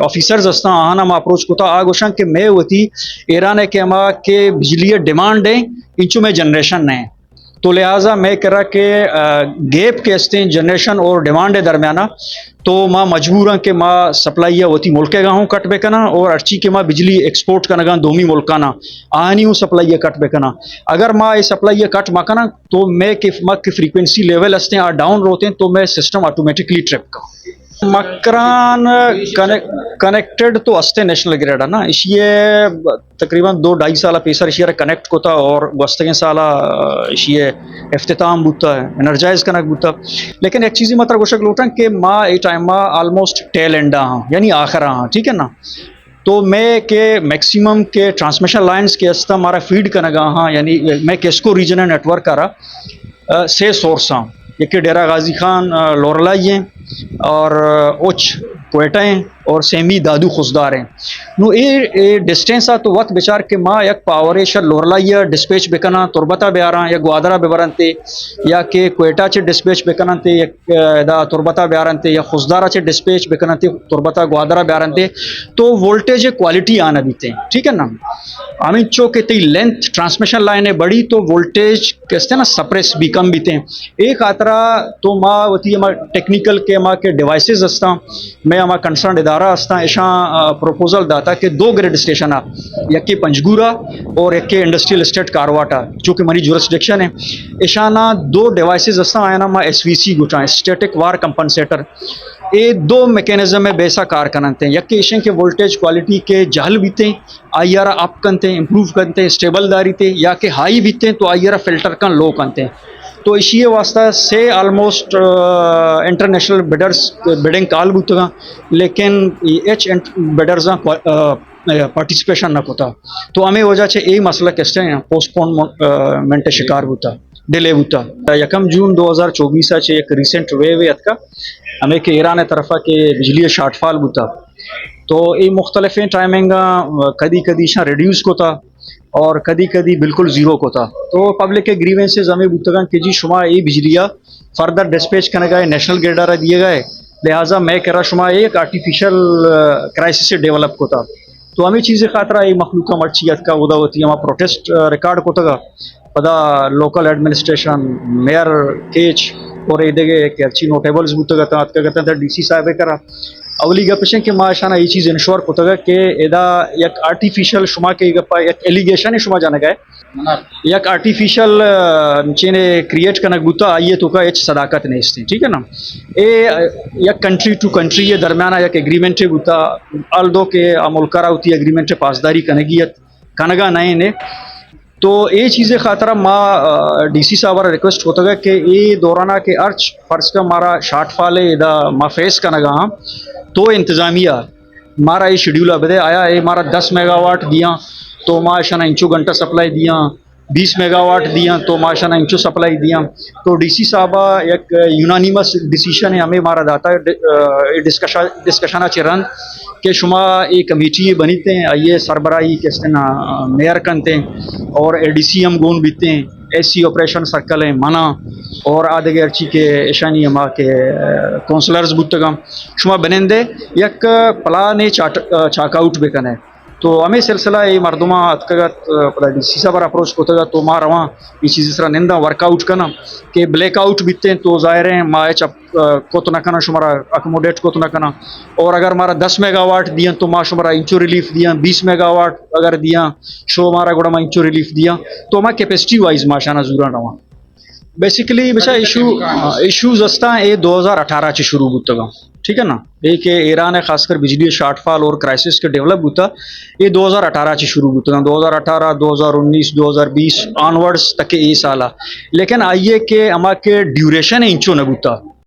Officers असता आहाना मा approach कोता आगोशं के मैं होती ईरान के अमा के बिजली डिमांड है इंचो में जनरेशन नहीं, तो लिहाजा मैं कह रहा कि गैप के हस्ते जनरेशन और डिमांड के दरमियाना तो माँ मजबूर हाँ कि माँ सप्लाई होती मुल्क गाँव कट बेकना और अर्ची के माँ बिजली एक्सपोर्ट करना दोमी मुल्काना आनी हूँ सप्लाई कट बेकना। अगर माँ ये सप्लाई कट मकना तो मैं कि माँ की फ्रीक्वेंसी लेवल हस्ते डाउन रोते हैं तो मैं सिस्टम ऑटोमेटिकली ट्रिप का मकरान कनेक्टेड तो अस्ते नेशनल ग्रिड है ना, इशिये तकरीबन 2-2.5 साल पेसर इशिये कनेक्ट कोता और वस्तगे साला इशिये इफ्तिताम बुता है एनर्जाइज कनक बुता। लेकिन एक चीज़ मतलब गोशक लोटा कि माँ ए टाइम माँ ऑलमोस्ट टेल एंडा हाँ यानी आखिर हाँ, ठीक है ना। तो मैं के मैक्सिमम के ट्रांसमिशन लाइन्स के अस्ता हमारा फीड कनगा हाँ, यानी मैं केस्को रीजनल नेटवर्क करा से सोर्स हाँ, एक डेरा गाजी खान लोरलाई हैं और उच्च क्वेटा हैं और सेमी दादू खुशदार हैं। नो ए डिस्टेंस आ तो वक्त बेचार के माँ एक पावरेशर लोरलाइया डिस्पैच बेकना तुरबता बेआरा या ग्वादरा बेबरनते या के क्वेटा चे डिस्पैच बेकनते या दा तुरबता बेआरनते या खुशदारा चे डिस्पैच बेकनते तुरबता ग्वादरा बेआरनते तो वोल्टेज क्वालिटी आना बीते, ठीक है ना। आमी चो के ती लेंथ ट्रांसमिशन लाइन है बड़ी तो वोल्टेज कहते हैं ना सप्रेस भी कम बीते। एक आतरा तो माँ होती है टेक्निकल के माँ के डिवाइसेस अस्ता मैं हमारा कंसर्न इदारा अस्ता ऐसा प्रपोजल दाता कि 2 ग्रिड स्टेशन आ एक के पंजगुरा और एक के इंडस्ट्रियल एस्टेट कारवाटा जो कि मनी जुरिस्डिक्शन है ऐसा ना 2 डिवाइसेस अस्ता आया ना माँ SVC गुटा स्टैटिक वार कंपनसेटर ये 2 मैकेनिज्म में बेसा कार करते हैं यके इशन के वोल्टेज क्वालिटी के जहल बीते IR अप करते इम्प्रूव करते स्टेबल दारी थे या के हाई बीते तो IR फिल्टर का लो करते हैं। तो इसी वास्ता से ऑलमोस्ट इंटरनेशनल बिडर्स बिडिंग काल बुतगा लेकिन एच बिडर्स पार्टिसिपेशन न होता तो हमें वजह से यही मसला कैसे पोस्टपोनमेंट शिकार होता डिले होता। 1 जून 2024 एक रिसेंट वेव का हमें के ईरान तरफा के बिजली शॉर्टफॉल होता तो ये मुख्तलिफ टाइमिंग कदी कदी रिड्यूस को था और कदी कदी बिल्कुल ज़ीरो को था। तो पब्लिक के ग्रीवेंसेस हमें बुतगन कि जी शुमा ये बिजलिया फर्दर डिस्पैच करने गए नेशनल ग्रिड दिए गए लिहाजा मैं कह रहा शुमा एक आर्टिफिशियल क्राइसिस से डेवलप को था। तो हमें चीज़ें खातरा ये मखलूका मर्चियत का उदा होती है हमारा प्रोटेस्ट रिकॉर्ड को था पदा लोकल एडमिनिस्ट्रेशन मेयर केच और ये अच्छी नोटेबल्स बुतगा था DC साहब करा अवली गपेशन के माशाना ये चीज़ इंश्योर होता कि एदा एक आर्टिफिशियल शुमा के एक एलिगेशन है शुमा जाने गए एक आर्टिफिशियल चेने क्रिएट करना गुता आइए तो का एच सदाकत नहीं इससे, ठीक है ना। एक कंट्री टू कंट्री ये दरमियाना एक एग्रीमेंट है गुता अल दो के मुल्करा होती एग्रीमेंट पासदारी कनगियत कनगा नए ने तो ये चीज़ें खातरा माँ DC साहब रिक्वेस्ट होता है कि ये दौराना के अर्च फर्ज का मारा शॉर्टफॉल है इदा माँ फेस कनगा तो इंतज़ामिया मारा ये शेड्यूल अब आया ये मारा 10 मेगावाट दिया तो माशाना इंचो घंटा सप्लाई दिया 20 मेगावाट दिया तो माशाना इंचो सप्लाई दिया। तो DC साहब एक यूनानिमस डिसीजन है हमें मारा दाता डिस्कशन चिरन के शुमा एक कमेटी बनीते हैं ये सरबराही के ना मेयर करते हैं और ADCM गोन बीते हैं SC ऑपरेशन सर्कल है माना और आधे अर्ची के ईशानी अमा के काउंसलर्स बुतगम शुमा बनेंदे एक प्लान चाकआउट बेकन है। तो हमें सिलसिला ये मरदुमा अतकगत DC साहब अप्रोच होता तो माँ रवा ये चीज़ सरा निंदा वर्कआउट करना कि ब्लैकआउट बीतते हैं तो ज़ाहिर है माँ को तो ना करना शुमारा अकोमोडेट को तो ना करना और अगर हमारा 10 मेगावाट दिया तो माँ शुमारा इंचो रिलीफ दिया 20 मेगावाट अगर दिया शो हमारा गुड़ा माँ इंचो रिलीफ दिया तो हमारा कैपेसिटी वाइज माशाना जूरा रवा बेसिकली बेचा इशूज़ अस्ता ये 2018 से शुरू होता, ठीक है ना। एक ईरान है खासकर बिजली शॉर्टफॉल और क्राइसिस के डेवलप होता ये 2018 से शुरू होता 2018 2019 2020 ऑनवर्ड्स तक के ये साल लेकिन आइए के अमा के ड्यूरेशन है इंचो न होता